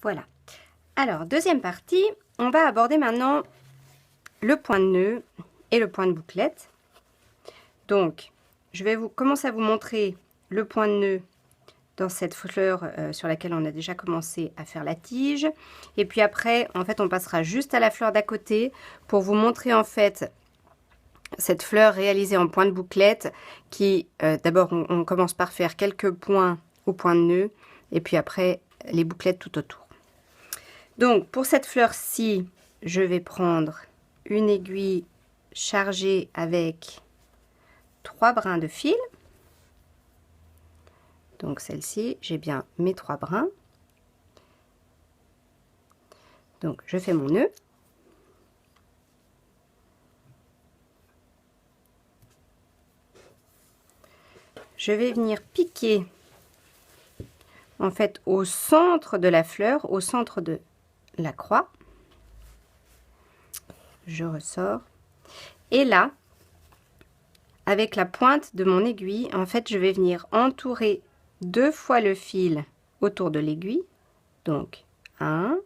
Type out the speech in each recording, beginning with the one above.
Voilà. Alors, deuxième partie, on va aborder maintenant le point de nœud et le point de bouclette. Donc, je vais commencer à vous montrer le point de nœud dans cette fleur sur laquelle on a déjà commencé à faire la tige. Et puis après, en fait, on passera juste à la fleur d'à côté pour vous montrer en fait cette fleur réalisée en point de bouclette qui, d'abord, on commence par faire quelques points au point de nœud et puis après, les bouclettes tout autour. Donc, pour cette fleur-ci, je vais prendre une aiguille chargée avec 3 brins de fil. Donc celle-ci, j'ai bien mes 3 brins. Donc je fais mon nœud. Je vais venir piquer en fait au centre de la fleur, au centre de la croix. Je ressors. Et là, avec la pointe de mon aiguille, en fait, je vais venir entourer 2 fois le fil autour de l'aiguille. Donc 1,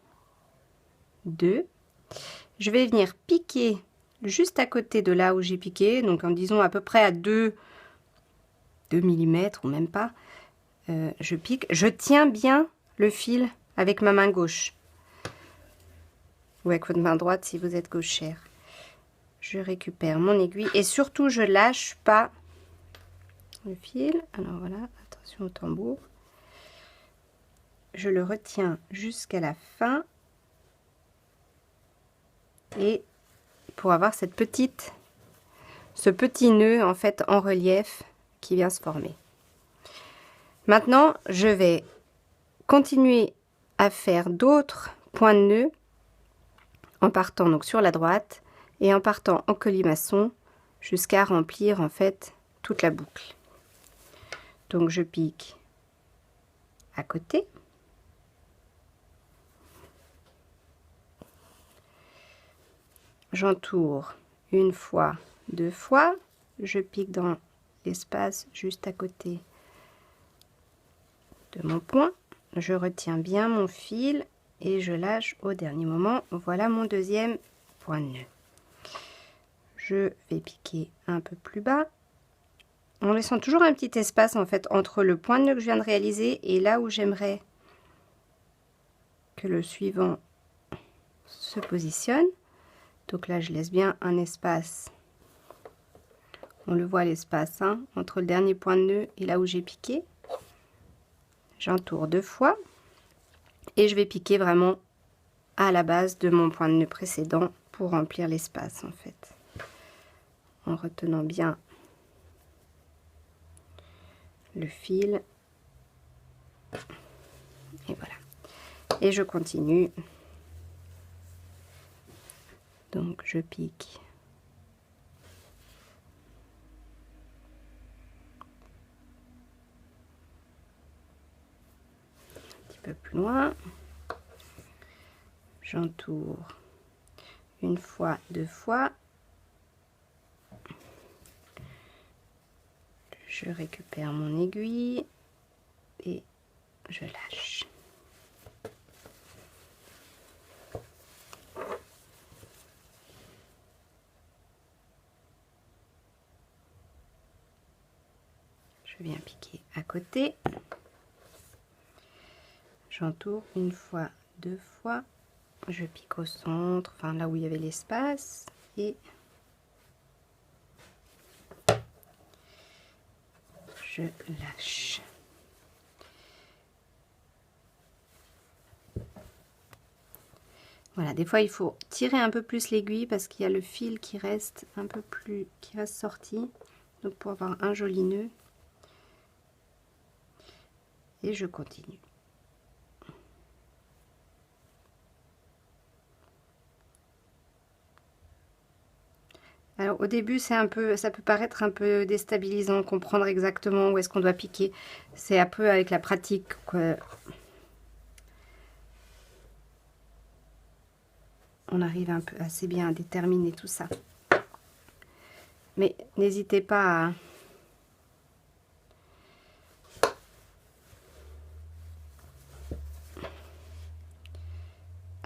2. Je vais venir piquer juste à côté de là où j'ai piqué, donc en disons à peu près à 2 mm ou même pas. Je pique, je tiens bien le fil avec ma main gauche ou avec votre main droite si vous êtes gauchère. Je récupère mon aiguille et surtout je lâche pas le fil. Alors voilà, attention au tambour. Je le retiens jusqu'à la fin et pour avoir ce petit nœud en fait en relief qui vient se former. Maintenant, je vais continuer à faire d'autres points de nœud en partant donc sur la droite et en partant en colimaçon jusqu'à remplir en fait toute la boucle. Donc je pique à côté. J'entoure une fois, 2 fois, je pique dans l'espace juste à côté de mon point, je retiens bien mon fil et je lâche au dernier moment. Voilà mon deuxième point de nœud. Je vais piquer un peu plus bas en laissant toujours un petit espace en fait entre le point de nœud que je viens de réaliser et là où j'aimerais que le suivant se positionne. Donc là je laisse bien un espace, on le voit l'espace hein, entre le dernier point de nœud et là où j'ai piqué. J'entoure 2 fois et je vais piquer vraiment à la base de mon point de nœud précédent pour remplir l'espace en fait, en retenant bien le fil. Et voilà. Et je continue. Donc je pique. Peu plus loin, j'entoure une fois, 2 fois, je récupère mon aiguille et je lâche. Je viens piquer à côté. J'entoure une fois, 2 fois, je pique au centre, enfin là où il y avait l'espace, et je lâche. Voilà, des fois il faut tirer un peu plus l'aiguille parce qu'il y a le fil qui reste un peu plus, qui reste sorti, donc pour avoir un joli nœud. Et je continue. Alors au début c'est un peu, ça peut paraître un peu déstabilisant, comprendre exactement où est-ce qu'on doit piquer. C'est un peu avec la pratique qu'on arrive un peu assez bien à déterminer tout ça. Mais n'hésitez pas à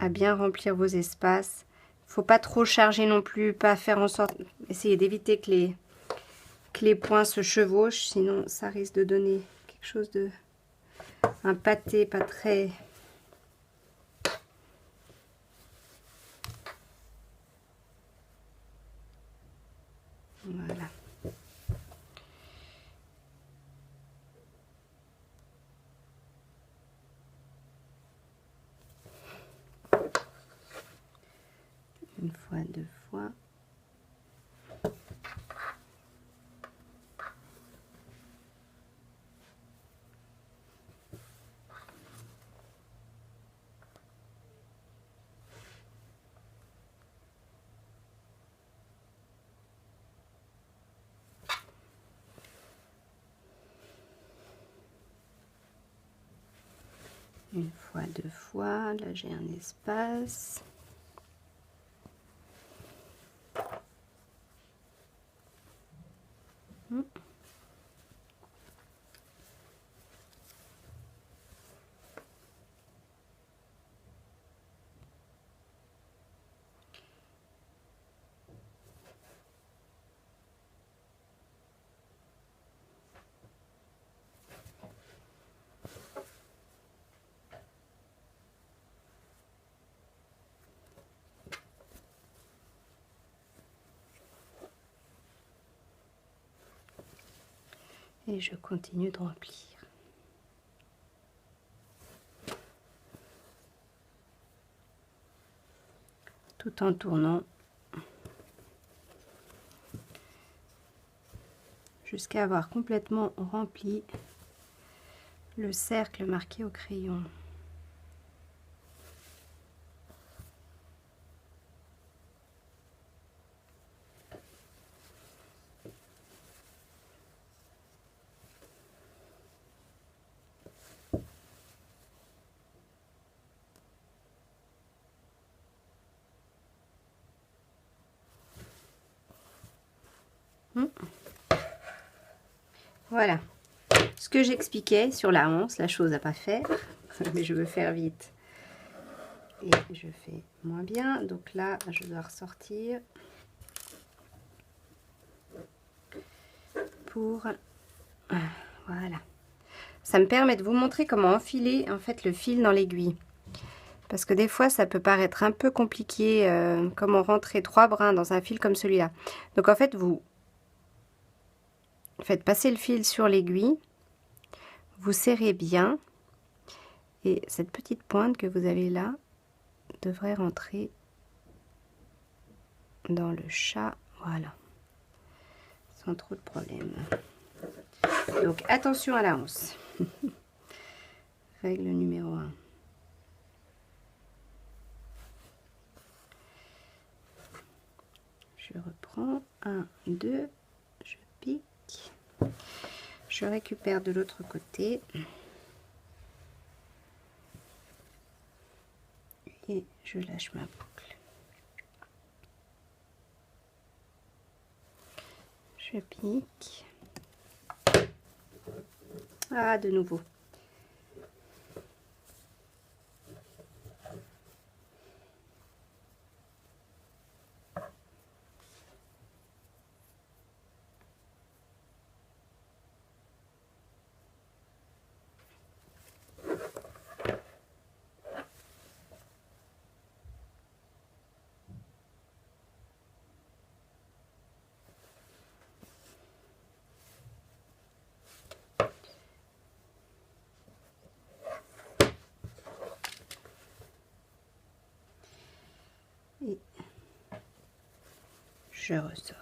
à bien remplir vos espaces. Faut pas trop charger non plus, pas faire en sorte, essayer d'éviter que les points se chevauchent, sinon ça risque de donner quelque chose de, un pâté pas très... Voilà. Une fois, deux fois. Une fois, deux fois. Là, j'ai un espace. Et je continue de remplir. Tout en tournant jusqu'à avoir complètement rempli le cercle marqué au crayon. Voilà ce que j'expliquais sur la hanse, la chose à pas faire, mais je veux faire vite et je fais moins bien. Donc là, je dois ressortir pour voilà. Ça me permet de vous montrer comment enfiler en fait le fil dans l'aiguille. Parce que des fois, ça peut paraître un peu compliqué, comment rentrer 3 brins dans un fil comme celui-là. Donc en fait, vous faites passer le fil sur l'aiguille, vous serrez bien, et cette petite pointe que vous avez là devrait rentrer dans le chat, voilà, sans trop de problème. Donc attention à la hanse. Règle numéro 1. Je reprends 1, 2, je pique, je récupère de l'autre côté et je lâche ma boucle. Je pique. Ah, de nouveau. Et je ressors.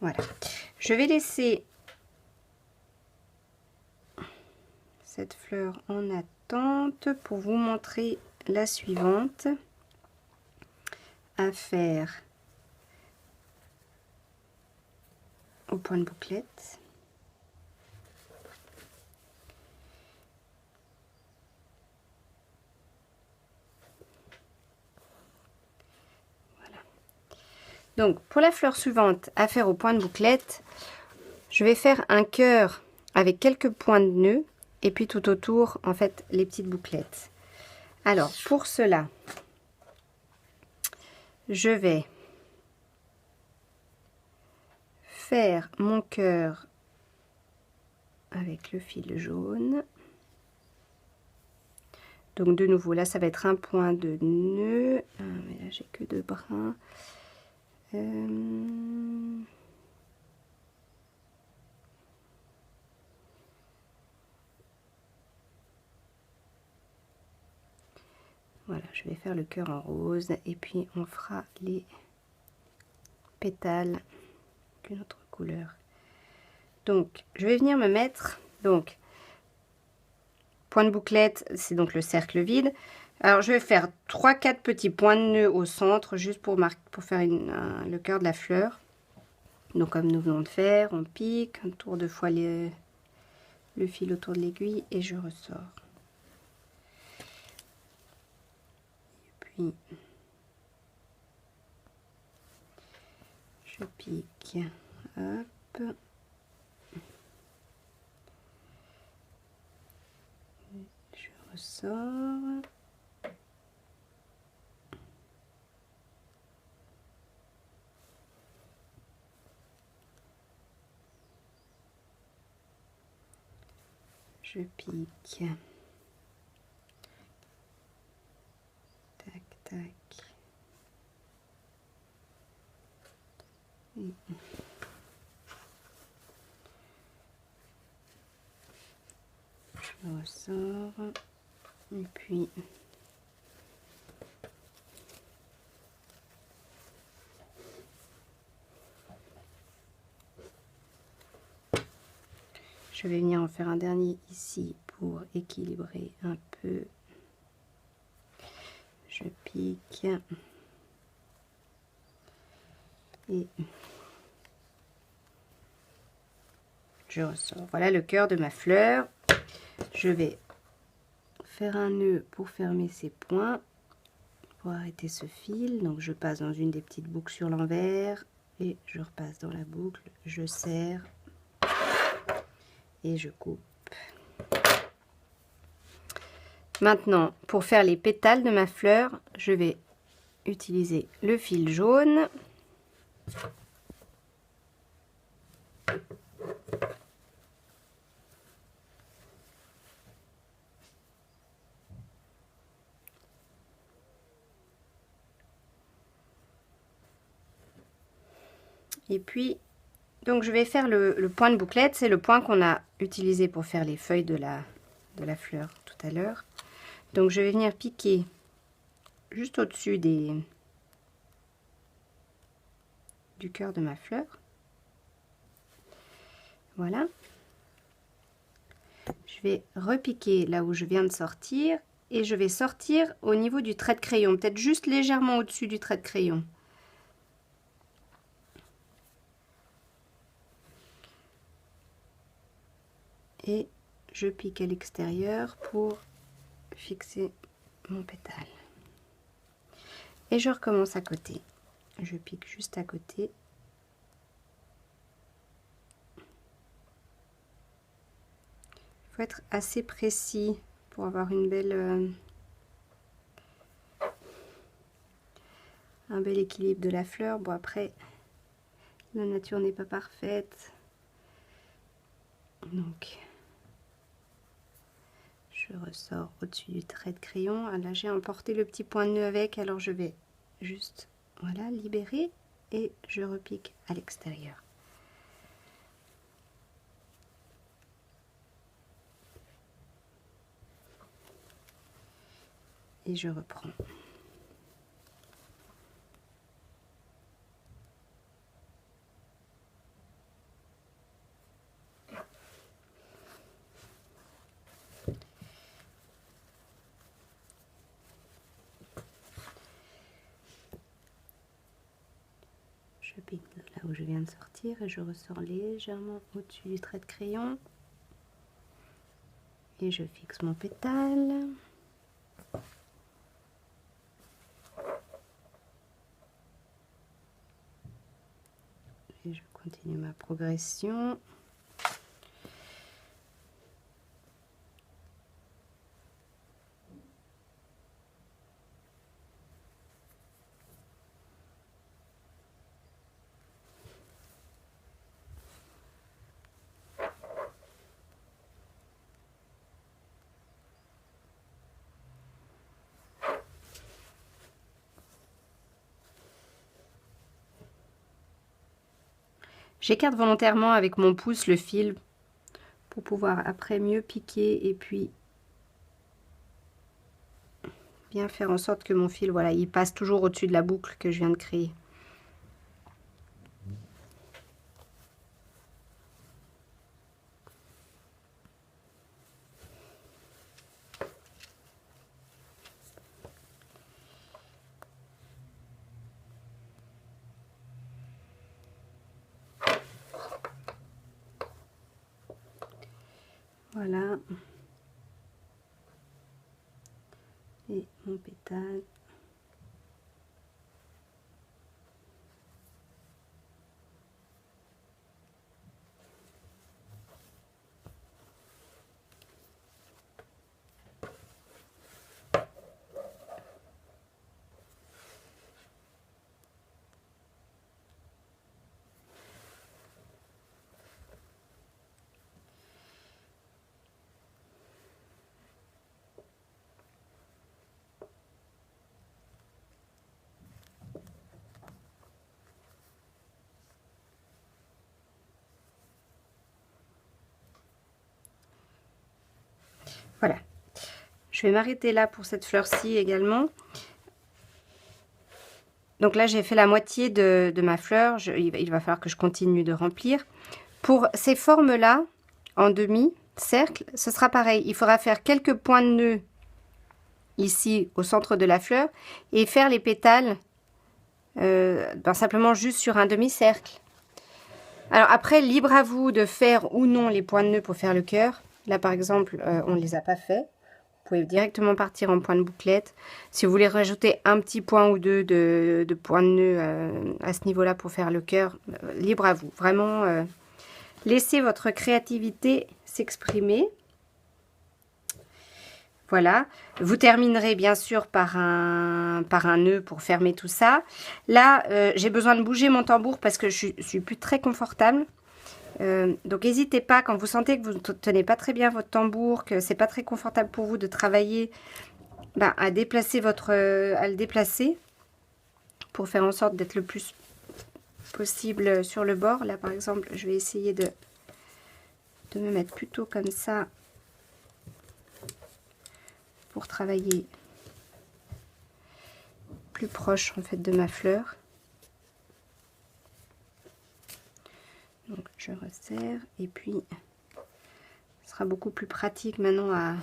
Voilà. Je vais laisser cette fleur en attente pour vous montrer la suivante à faire au point de bouclette. Donc pour la fleur suivante à faire au point de bouclette, je vais faire un cœur avec quelques points de nœud et puis tout autour en fait les petites bouclettes. Alors pour cela, je vais faire mon cœur avec le fil jaune. Donc de nouveau là ça va être un point de nœud, mais là j'ai que 2 brins. Voilà, je vais faire le cœur en rose et puis on fera les pétales d'une autre couleur. Donc je vais venir me mettre, donc point de bouclette, c'est donc le cercle vide. Alors je vais faire 3-4 petits points de nœud au centre juste pour faire le cœur de la fleur. Donc comme nous venons de faire, on pique, un tour de fois le fil autour de l'aiguille et je ressors. Puis je pique, hop, je ressors, je pique, tac tac. Et je ressors et puis je vais venir en faire un dernier ici pour équilibrer un peu. Je pique et je ressors. Voilà le cœur de ma fleur. Je vais faire un nœud pour fermer ces points, pour arrêter ce fil. Donc je passe dans une des petites boucles sur l'envers et je repasse dans la boucle, je serre et je coupe. Maintenant, pour faire les pétales de ma fleur, je vais utiliser le fil jaune. Et puis, donc je vais faire le point de bouclette, c'est le point qu'on a utilisé pour faire les feuilles de la fleur tout à l'heure. Donc je vais venir piquer juste au-dessus du cœur de ma fleur. Voilà. Je vais repiquer là où je viens de sortir et je vais sortir au niveau du trait de crayon, peut-être juste légèrement au-dessus du trait de crayon. Et je pique à l'extérieur pour fixer mon pétale. Et je recommence à côté. Je pique juste à côté. Il faut être assez précis pour avoir une belle, un bel équilibre de la fleur. Bon après, la nature n'est pas parfaite. Donc, je ressors au-dessus du trait de crayon. Ah, là, j'ai emporté le petit point de nœud avec, alors je vais juste, voilà, libérer et je repique à l'extérieur. Et je reprends. Je pique là où je viens de sortir et je ressors légèrement au-dessus du trait de crayon. Et je fixe mon pétale. Et je continue ma progression. J'écarte volontairement avec mon pouce le fil pour pouvoir après mieux piquer et puis bien faire en sorte que mon fil, voilà, il passe toujours au-dessus de la boucle que je viens de créer. Voilà. Et mon pétale. Voilà. Je vais m'arrêter là pour cette fleur-ci également. Donc là, j'ai fait la moitié de ma fleur. Il va falloir que je continue de remplir. Pour ces formes-là, en demi-cercle, ce sera pareil. Il faudra faire quelques points de nœud ici au centre de la fleur et faire les pétales simplement juste sur un demi-cercle. Alors après, libre à vous de faire ou non les points de nœud pour faire le cœur. Là, par exemple, on ne les a pas faits. Vous pouvez directement partir en point de bouclette. Si vous voulez rajouter un petit point ou deux de points de nœud à ce niveau-là pour faire le cœur, libre à vous. Vraiment, laissez votre créativité s'exprimer. Voilà. Vous terminerez bien sûr par un nœud pour fermer tout ça. Là, j'ai besoin de bouger mon tambour parce que je suis plus très confortable. Donc n'hésitez pas, quand vous sentez que vous ne tenez pas très bien votre tambour, que c'est pas très confortable pour vous de travailler, à le déplacer pour faire en sorte d'être le plus possible sur le bord. Là par exemple, je vais essayer de me mettre plutôt comme ça pour travailler plus proche en fait de ma fleur. Donc je resserre et puis ce sera beaucoup plus pratique maintenant à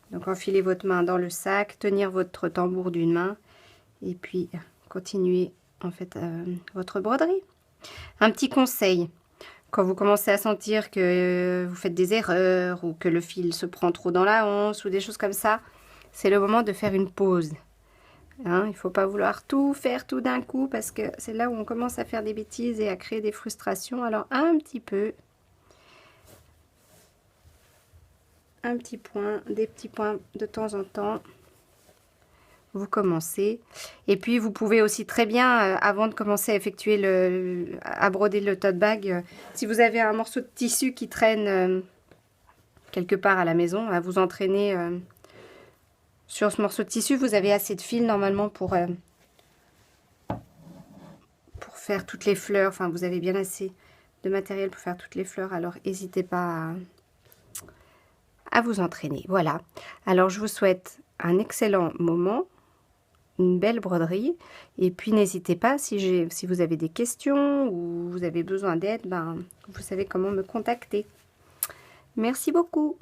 donc enfiler votre main dans le sac, tenir votre tambour d'une main et puis continuer en fait votre broderie. Un petit conseil, quand vous commencez à sentir que vous faites des erreurs ou que le fil se prend trop dans la hanche ou des choses comme ça, c'est le moment de faire une pause. Hein, il ne faut pas vouloir tout faire tout d'un coup parce que c'est là où on commence à faire des bêtises et à créer des frustrations. Alors un petit point, des petits points de temps en temps. Vous commencez. Et puis vous pouvez aussi très bien, avant de commencer à effectuer à broder le tote bag, si vous avez un morceau de tissu qui traîne quelque part à la maison, à vous entraîner sur ce morceau de tissu. Vous avez assez de fil normalement pour faire toutes les fleurs. Enfin, vous avez bien assez de matériel pour faire toutes les fleurs. Alors, n'hésitez pas à vous entraîner. Voilà. Alors, je vous souhaite un excellent moment, une belle broderie. Et puis, n'hésitez pas, si vous avez des questions ou vous avez besoin d'aide, vous savez comment me contacter. Merci beaucoup.